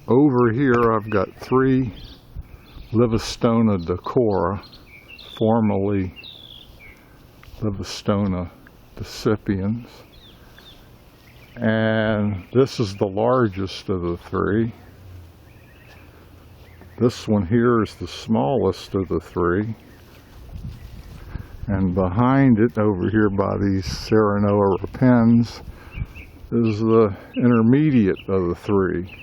Over here I've got 3 Livistona decora, formerly Livistona decipiens. And this is the largest of the 3. This one here is the smallest of the 3. And behind it, over here by these Serenoa repens, is the intermediate of the 3.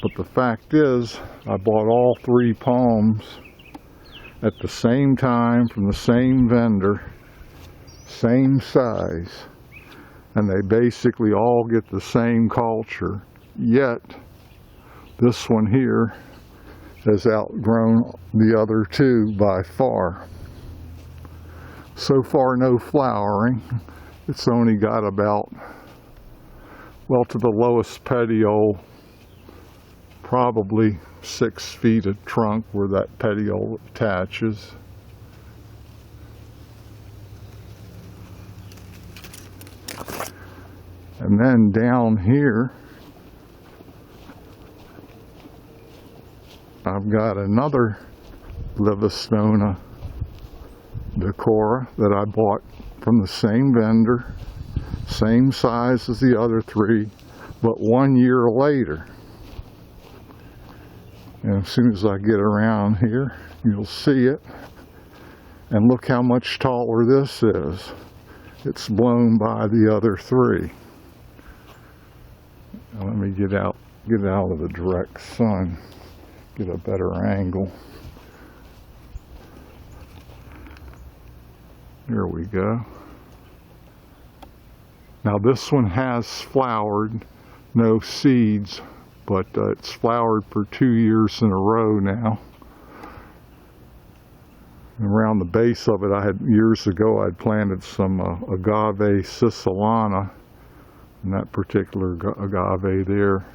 But the fact is, I bought all 3 palms at the same time from the same vendor, same size, and they basically all get the same culture. Yet, this one here has outgrown the other 2 by far. So far, no flowering. It's only got about, well, to the lowest petiole, probably 6 feet of trunk where that petiole attaches. And then down here, I've got another Livistona decora that I bought from the same vendor, same size as the other 3, but 1 year later. And as soon as I get around here, you'll see it. And look how much taller this is. It's blown by the other 3. Now let me get out of the direct sun, get a better angle. There we go. Now this one has flowered, no seeds, but it's flowered for 2 years in a row now. And around the base of it, years ago I'd planted some agave siciliana, and that particular agave there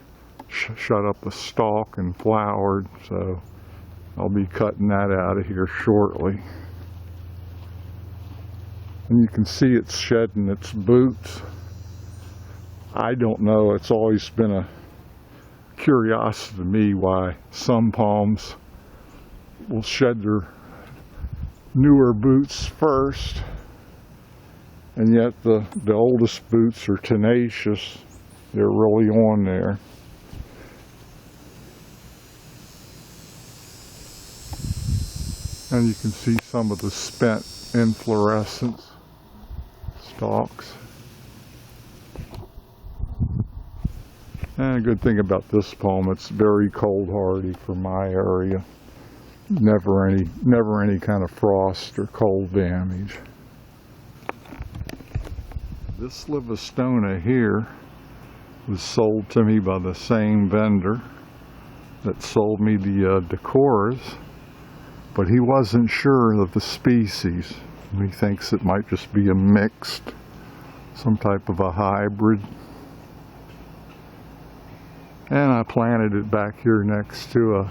shut up the stalk and flowered, so I'll be cutting that out of here shortly. And you can see it's shedding its boots. I don't know, it's always been a curiosity to me why some palms will shed their newer boots first, and yet the oldest boots are tenacious. They're really on there. And you can see some of the spent inflorescence stalks. And a good thing about this palm, it's very cold hardy for my area. Never any kind of frost or cold damage. This Livistona here was sold to me by the same vendor that sold me the decoras, but he wasn't sure of the species. He thinks it might just be a mixed, some type of a hybrid. And I planted it back here next to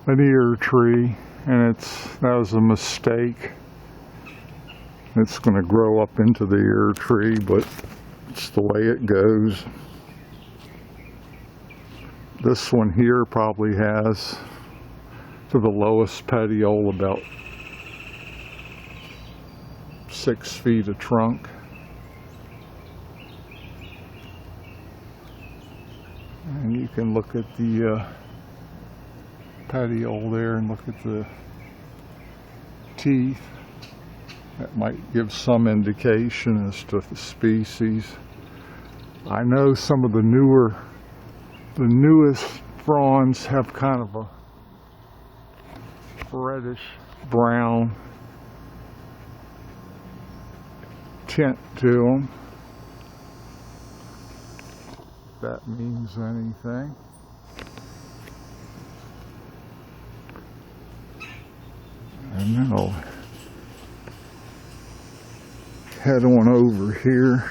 an ear tree, and that was a mistake. It's going to grow up into the ear tree, but it's the way it goes. This one here probably has, to the lowest petiole, about 6 feet of trunk. And you can look at the petiole there and look at the teeth. That might give some indication as to the species. I know some of the newest fronds have kind of a reddish brown tint to them. If that means anything. I know. Head on over here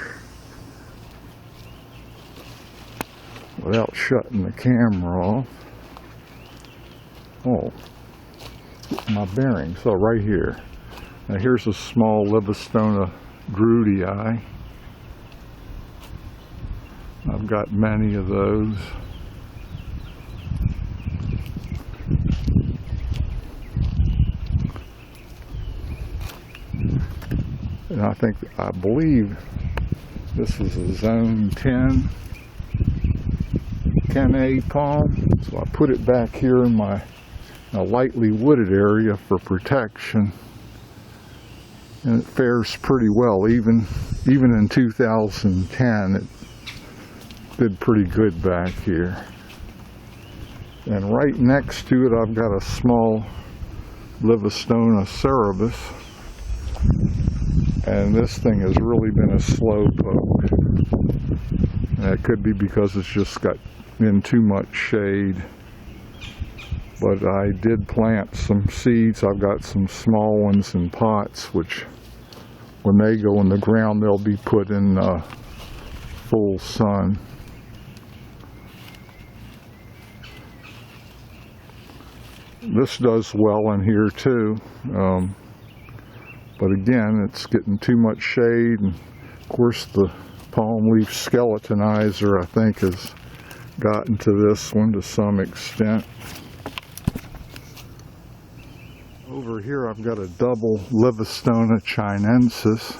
without shutting the camera off. Oh, my bearings. So right here. Now here's a small Livistona drudii. I've got many of those. And I believe this is a zone 10A palm. So I put it back here in my lightly wooded area for protection. And it fares pretty well. Even in 2010, it did pretty good back here. And right next to it, I've got a small Livistona cerebus. And this thing has really been a slow poke. And it could be because it's just got in too much shade. But I did plant some seeds. I've got some small ones in pots, which when they go in the ground, they'll be put in full sun. This does well in here too. But again, it's getting too much shade. And of course, the palm leaf skeletonizer, I think, has gotten to this one to some extent. Over here I've got a double Livistona chinensis.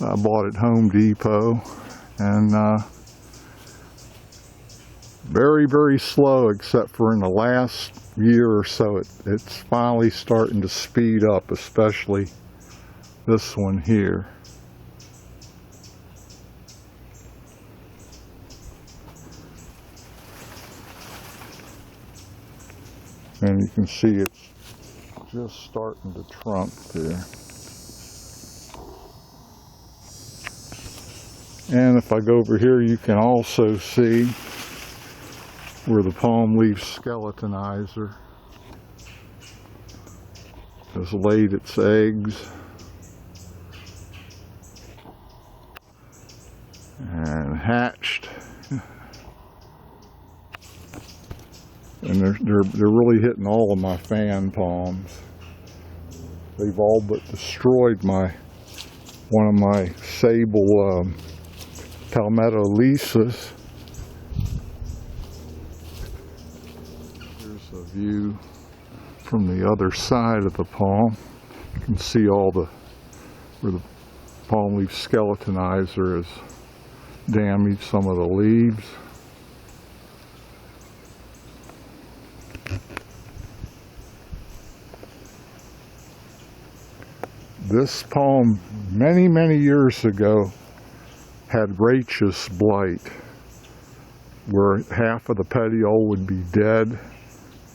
I bought at Home Depot, and very, very slow, except for in the last year or so it's finally starting to speed up, especially this one here. And you can see it's just starting to trunk there. And if I go over here, you can also see where the palm leaf skeletonizer has laid its eggs. And hatched. And they're really hitting all of my fan palms. They've all but destroyed one of my sable Palmetto Lisas. Here's a view from the other side of the palm. You can see where the palm leaf skeletonizer has damaged some of the leaves. This palm, many, many years ago, had rachis blight, where half of the petiole would be dead,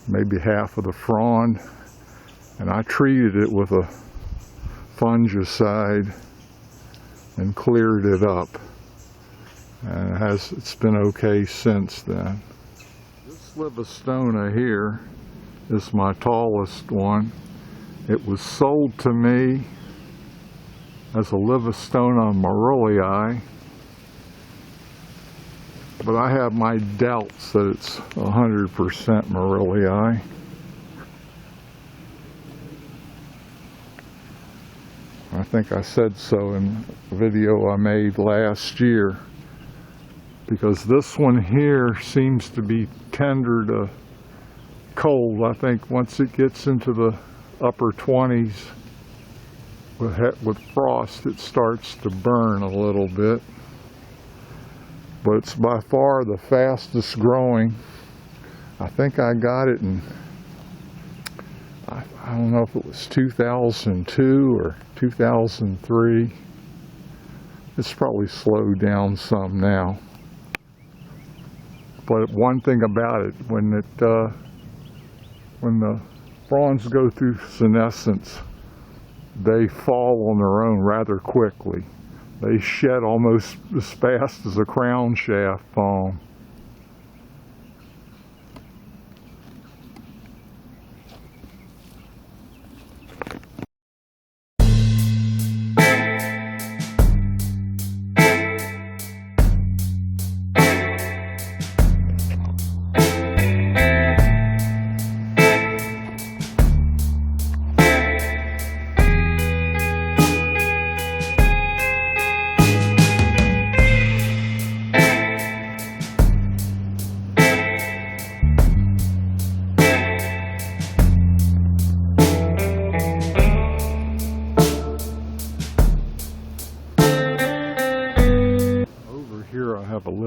maybe half of the frond, and I treated it with a fungicide and cleared it up, and it's been okay since then. This Livistona here is my tallest one. It was sold to me as a Livistona Morellii, but I have my doubts that it's 100% Morellii. I think I said so in a video I made last year, because this one here seems to be tender to cold. I think once it gets into the upper 20s with frost, it starts to burn a little bit. But it's by far the fastest growing. I think I got it in, I don't know if it was 2002 or 2003. It's probably slowed down some now. But one thing about it, when the fronds go through senescence, they fall on their own rather quickly. They shed almost as fast as a crown shaft palm.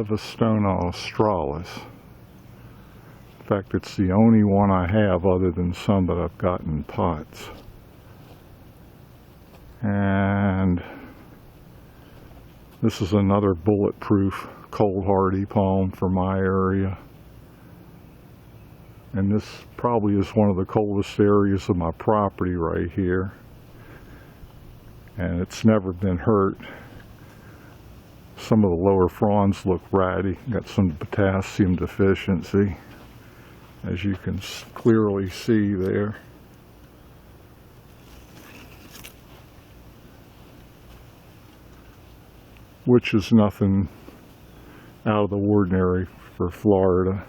Livistona australis. In fact, it's the only one I have other than some that I've got in pots. And this is another bulletproof, cold hardy palm for my area. And this probably is one of the coldest areas of my property right here. And it's never been hurt. Some of the lower fronds look ratty, got some potassium deficiency, as you can clearly see there. Which is nothing out of the ordinary for Florida.